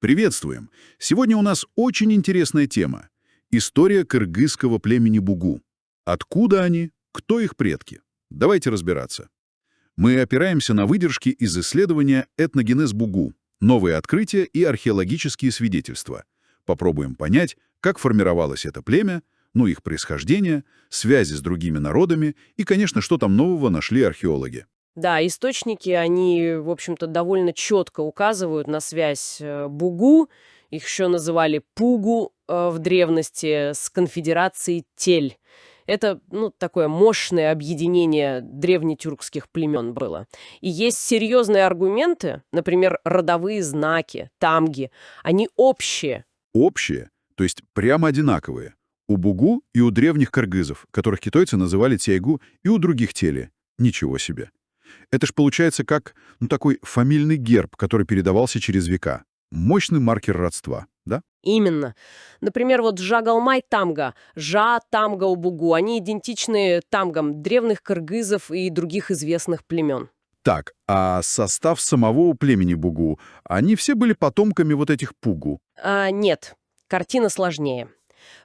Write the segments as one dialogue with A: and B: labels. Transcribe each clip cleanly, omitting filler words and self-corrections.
A: Приветствуем! Сегодня у нас очень интересная тема. История кыргызского племени Бугу. Откуда они? Кто их предки? Давайте разбираться. Мы опираемся на выдержки из исследования «Этногенез Бугу», новые открытия и археологические свидетельства. Попробуем понять, как формировалось это племя, их происхождение, связи с другими народами и, конечно, что там нового нашли археологи.
B: Да, источники, они, в общем-то, довольно четко указывают на связь Бугу, их еще называли Пугу в древности, с конфедерацией Тель. Это, такое мощное объединение древнетюркских племен было. И есть серьезные аргументы, например, родовые знаки, тамги, они общие.
A: Общие, то есть прямо одинаковые. У Бугу и у древних кыргызов, которых китайцы называли Тяйгу, и у других Теле. Ничего себе. Это ж получается как, такой фамильный герб, который передавался через века. Мощный маркер родства, да?
B: Именно. Например, вот Жагалмай тамга, Жа тамга у Бугу, они идентичны тамгам древних кыргызов и других известных племен.
A: Так, а состав самого племени Бугу, они все были потомками вот этих Пугу.
B: Нет, картина сложнее.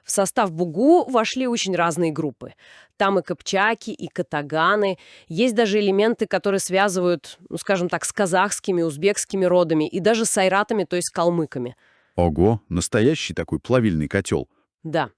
B: В состав Бугу вошли очень разные группы. Там и кыпчаки, и катаганы. Есть даже элементы, которые связывают, скажем так, с казахскими, узбекскими родами и даже с айратами, то есть калмыками.
A: Ого, настоящий такой плавильный котел.
B: Да.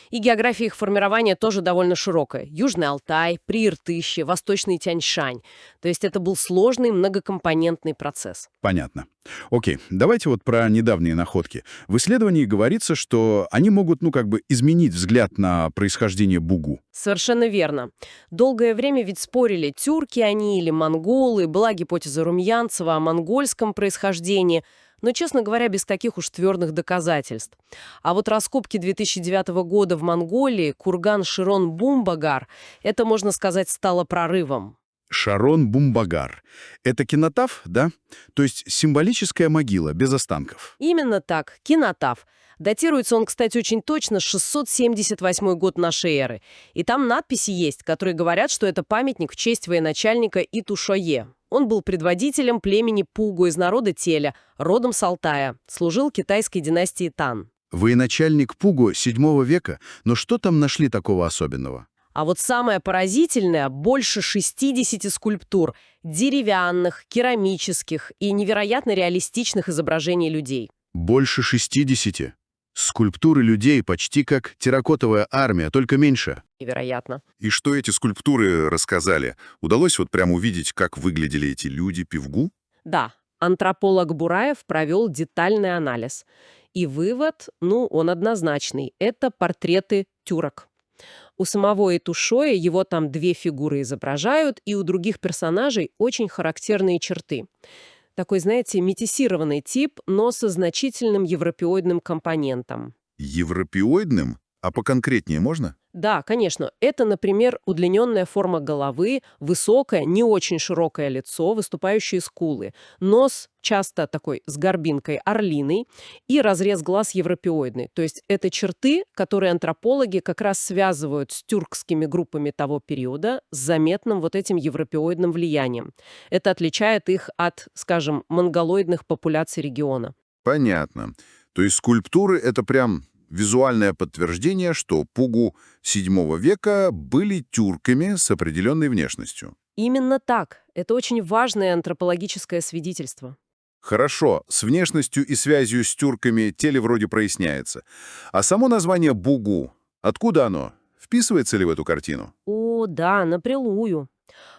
B: И география их формирования тоже довольно широкая. Южный Алтай, Прииртыще, Восточный Тяньшань. То есть это был сложный многокомпонентный процесс.
A: Понятно. Окей, давайте вот про недавние находки. В исследовании говорится, что они могут, изменить взгляд на происхождение Бугу.
B: Совершенно верно. Долгое время ведь спорили, тюрки они или монголы, была гипотеза Румянцева о монгольском происхождении, но, честно говоря, без таких уж твердых доказательств. А вот раскопки 2009 года в Монголии, курган Широн-Бумбагар, это, можно сказать, стало прорывом.
A: Шарон-Бумбагар. Это кинотаф, да? То есть символическая могила, без останков.
B: Именно так, кинотаф. Датируется он, кстати, очень точно, 678 год нашей эры. И там надписи есть, которые говорят, что это памятник в честь военачальника Итушое. Он был предводителем племени Пугу из народа Теля, родом с Алтая, служил китайской династии Тан.
A: Военачальник Пугу VII века, но что там нашли такого особенного?
B: А вот самое поразительное – больше 60 скульптур, деревянных, керамических и невероятно реалистичных изображений людей.
A: Больше 60. Скульптуры людей почти как терракотовая армия, только меньше.
B: Невероятно.
C: И что эти скульптуры рассказали? Удалось вот прямо увидеть, как выглядели эти люди Пивгу?
B: Да, антрополог Бураев провел детальный анализ. И вывод, он однозначный – это портреты тюрок. У самого Итушоя его там две фигуры изображают, и у других персонажей очень характерные черты. Такой, знаете, метисированный тип, но со значительным европеоидным компонентом.
C: Европеоидным? А поконкретнее можно?
B: Да, конечно. Это, например, удлиненная форма головы, высокое, не очень широкое лицо, выступающие скулы, нос часто такой с горбинкой орлиный и разрез глаз европеоидный. То есть это черты, которые антропологи как раз связывают с тюркскими группами того периода с заметным вот этим европеоидным влиянием. Это отличает их от, скажем, монголоидных популяций региона.
C: Понятно. То есть скульптуры — это прям визуальное подтверждение, что Пугу VII века были тюрками с определенной внешностью.
B: Именно так. Это очень важное антропологическое свидетельство.
C: Хорошо, с внешностью и связью с тюрками теле вроде проясняется. А само название Бугу, откуда оно? Вписывается ли в эту картину?
B: О, да, напрямую.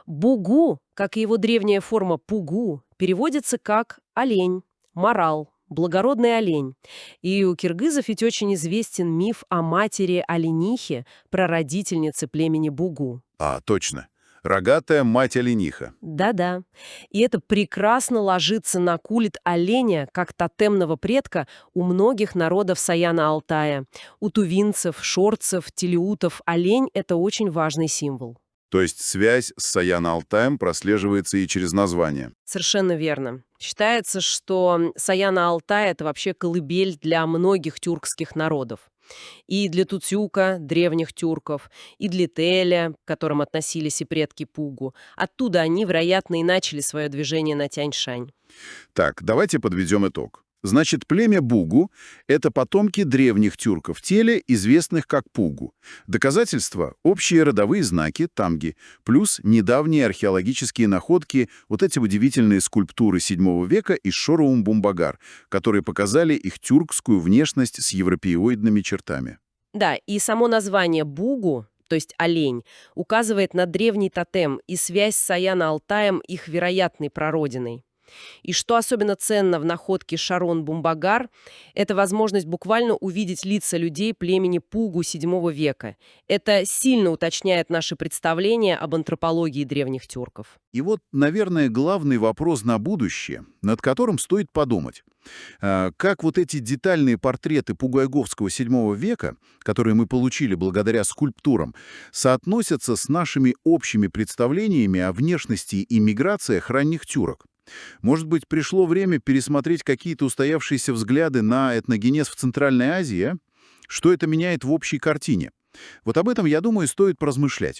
B: Бугу, как и его древняя форма пугу, переводится как олень, морал, благородный олень. И у киргизов ведь очень известен миф о матери оленихе, прародительнице племени Бугу.
C: А, точно. Рогатая мать-олениха.
B: Да-да. И это прекрасно ложится на культ оленя как тотемного предка у многих народов Саяна-Алтая. У тувинцев, шорцев, телеутов олень – это очень важный символ.
C: То есть связь с Саяна-Алтаем прослеживается и через название.
B: Совершенно верно. Считается, что Саяна-Алтай – это вообще колыбель для многих тюркских народов. И для Тутюка, древних тюрков, и для Теля, к которым относились и предки Пугу. Оттуда они, вероятно, и начали свое движение на Тянь-Шань.
C: Так, давайте подведем итог.
A: Значит, племя Бугу — это потомки древних тюрков в теле, известных как Пугу. Доказательства — общие родовые знаки, тамги, плюс недавние археологические находки, вот эти удивительные скульптуры VII века из Шоруум-Бумбагар, которые показали их тюркскую внешность с европеоидными чертами.
B: Да, и само название «бугу», то есть олень, указывает на древний тотем и связь с Саяно-Алтаем их вероятной прародиной. И что особенно ценно в находке Шарон-Бумбагар, это возможность буквально увидеть лица людей племени Пугу VII века. Это сильно уточняет наши представления об антропологии древних тюрков.
A: И вот, наверное, главный вопрос на будущее, над которым стоит подумать. Как вот эти детальные портреты Пугайговского VII века, которые мы получили благодаря скульптурам, соотносятся с нашими общими представлениями о внешности и миграциях ранних тюрок? Может быть, пришло время пересмотреть какие-то устоявшиеся взгляды на этногенез в Центральной Азии? Что это меняет в общей картине? Вот об этом, я думаю, стоит поразмышлять.